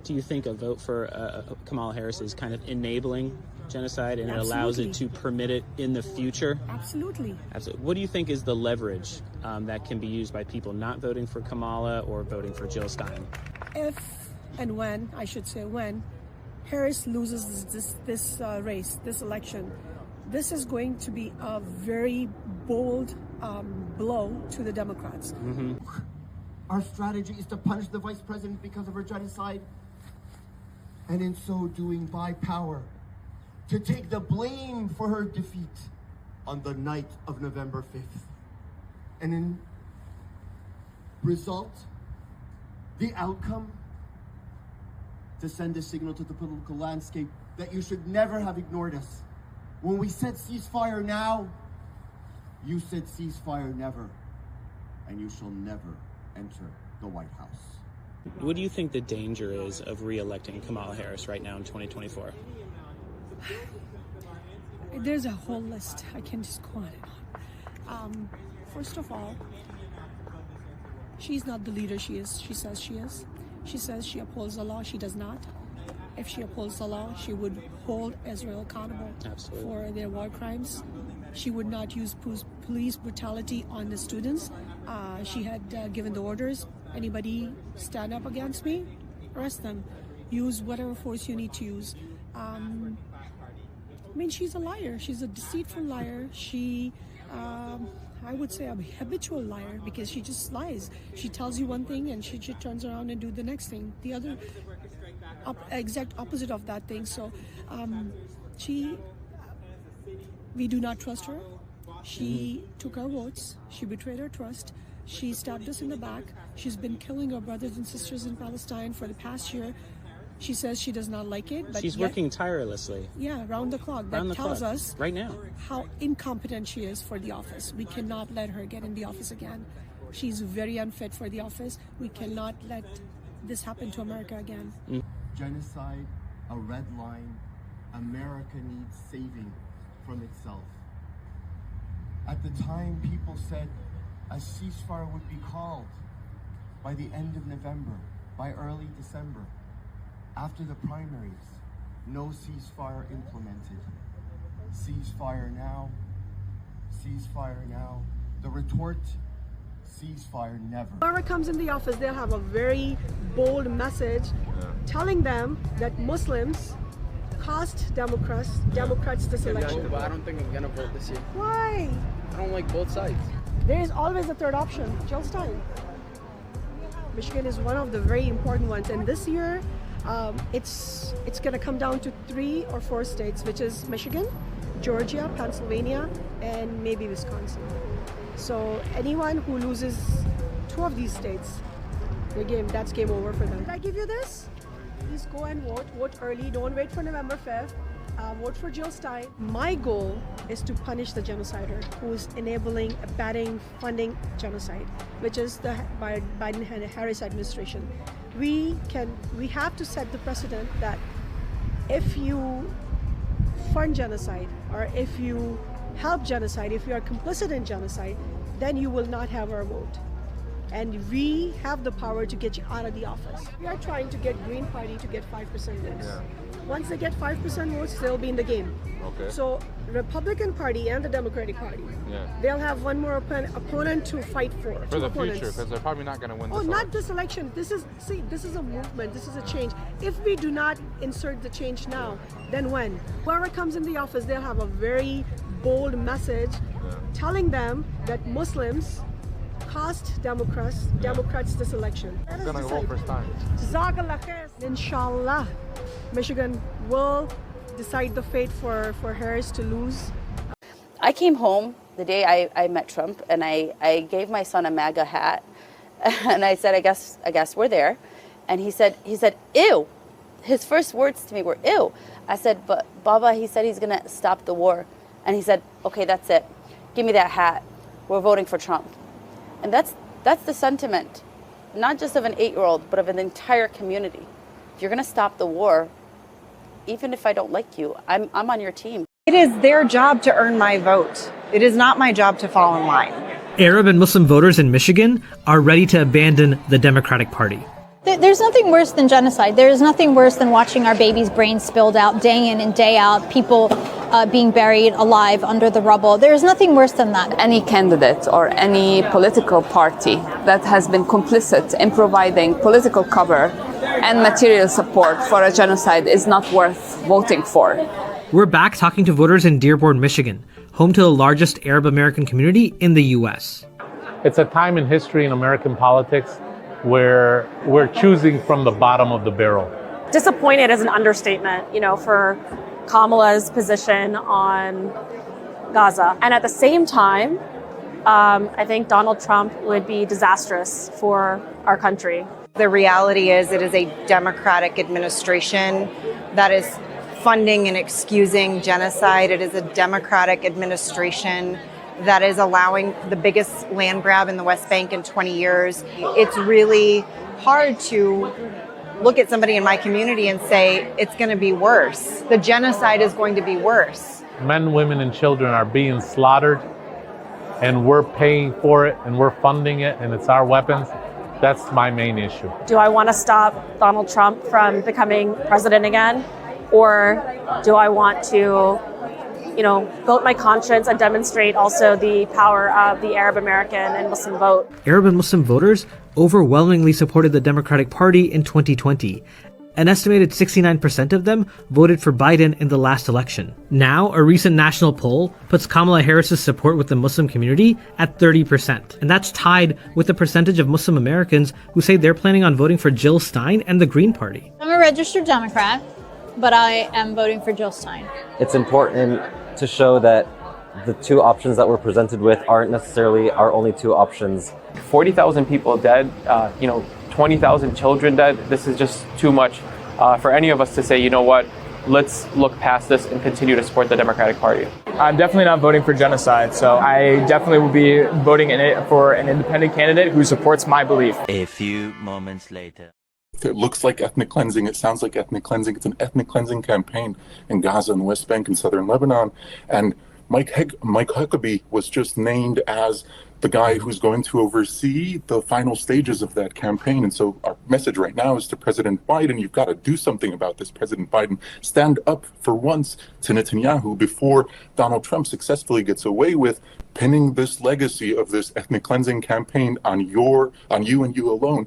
Do you think a vote for Kamala Harris is kind of enabling genocide and it allows it to permit it in the future? Absolutely. Absolutely. What do you think is the leverage that can be used by people not voting for Kamala or voting for Jill Stein? If and when, I should say when, Harris loses this race, this election, this is going to be a very bold blow to the Democrats. Mm-hmm. Our strategy is to punish the vice president because of her genocide, and in so doing, buy power to take the blame for her defeat on the night of November 5th. And in result, the outcome, to send a signal to the political landscape that you should never have ignored us. When we said ceasefire now, you said ceasefire never, and you shall never enter the White House. What do you think the danger is of re-electing Kamala Harris right now in 2024? There's a whole list. I can just go on and on. First of all, she's not the leader she says she is. She says she upholds the law. She does not. If she upholds the law, she would hold Israel accountable for their war crimes. She would not use police brutality on the students. She had given the orders, anybody stand up against me, arrest them. Use whatever force you need to use. I mean, she's a liar. She's a deceitful liar. She, I would say, a habitual liar, because she just lies. She tells you one thing and she turns around and do the next thing. The other exact opposite of that thing. So we do not trust her. She took our votes. She betrayed our trust. She stabbed us in the back. She's been killing our brothers and sisters in Palestine for the past year. She says she does not like it, but she's working tirelessly. Yeah, round the clock. That tells us right now how incompetent she is for the office. We cannot let her get in the office again. She's very unfit for the office. We cannot let this happen to America again. Genocide, a red line. America needs saving from itself. At the time, people said a ceasefire would be called by the end of November, by early December. After the primaries, no ceasefire implemented. Ceasefire now, ceasefire now. The retort, ceasefire never. Whoever comes in the office, they'll have a very bold message telling them that Muslims cost Democrats this election. But I don't think I'm gonna vote this year. Why? I don't like both sides. There is always a third option, Jill Stein. Michigan is one of the very important ones, and this year, it's going to come down to 3 or 4 states, which is Michigan, Georgia, Pennsylvania, and maybe Wisconsin. So anyone who loses 2 of these states, that's game over for them. Did I give you this? Please go and vote early. Don't wait for November 5th. Vote for Jill Stein. My goal is to punish the genocider who is enabling, abetting, funding genocide, which is the Biden-Harris administration. We have to set the precedent that if you fund genocide, or if you help genocide, if you are complicit in genocide, then you will not have our vote. And we have the power to get you out of the office. We are trying to get Green Party to get 5% votes. Yeah. Once they get 5% votes, they'll be in the game. Okay. So Republican Party and the Democratic Party, they'll have one more opponent to fight for. For the future, because they're probably not going to win this election. Not this election. This is a movement. This is a change. If we do not insert the change now, then when? Whoever comes in the office, they'll have a very bold message telling them that Muslims cost Democrats this election. I'm going to vote for Stein. Jazakallah khair. Inshallah, Michigan will decide the fate for Harris to lose. I came home the day I met Trump, and I gave my son a MAGA hat, and I said, I guess we're there. And he said, ew. His first words to me were, ew. I said, but Baba, he said he's gonna stop the war. And he said, okay, that's it. Give me that hat. We're voting for Trump. And that's the sentiment, not just of an 8-year-old, but of an entire community. If you're gonna stop the war, even if I don't like you, I'm on your team. It is their job to earn my vote. It is not my job to fall in line. Arab and Muslim voters in Michigan are ready to abandon the Democratic Party. There's nothing worse than genocide. There is nothing worse than watching our babies' brains spilled out day in and day out, people being buried alive under the rubble. There is nothing worse than that. Any candidate or any political party that has been complicit in providing political cover and material support for a genocide is not worth voting for. We're back talking to voters in Dearborn, Michigan, home to the largest Arab American community in the U.S. It's a time in history in American politics where we're choosing from the bottom of the barrel. Disappointed is an understatement, for Kamala's position on Gaza. And at the same time, I think Donald Trump would be disastrous for our country. The reality is it is a Democratic administration that is funding and excusing genocide. It is a Democratic administration that is allowing the biggest land grab in the West Bank in 20 years. It's really hard to look at somebody in my community and say, it's going to be worse. The genocide is going to be worse. Men, women, and children are being slaughtered, and we're paying for it, and we're funding it, and it's our weapons. That's my main issue. Do I want to stop Donald Trump from becoming president again? Or do I want to vote my conscience and demonstrate also the power of the Arab American and Muslim vote? Arab and Muslim voters overwhelmingly supported the Democratic Party in 2020. An estimated 69% of them voted for Biden in the last election. Now, a recent national poll puts Kamala Harris's support with the Muslim community at 30%. And that's tied with the percentage of Muslim Americans who say they're planning on voting for Jill Stein and the Green Party. I'm a registered Democrat, but I am voting for Jill Stein. It's important to show that the two options that we're presented with aren't necessarily our only two options. 40,000 people dead, 20,000 children dead. This is just too much for any of us to say, let's look past this and continue to support the Democratic Party. I'm definitely not voting for genocide, so I definitely will be voting for an independent candidate who supports my belief. A few moments later. It looks like ethnic cleansing. It sounds like ethnic cleansing. It's an ethnic cleansing campaign in Gaza and the West Bank and southern Lebanon. And Mike Huckabee was just named as the guy who's going to oversee the final stages of that campaign. And so our message right now is to President Biden, you've got to do something about this. President Biden, stand up for once to Netanyahu before Donald Trump successfully gets away with pinning this legacy of this ethnic cleansing campaign on you and you alone.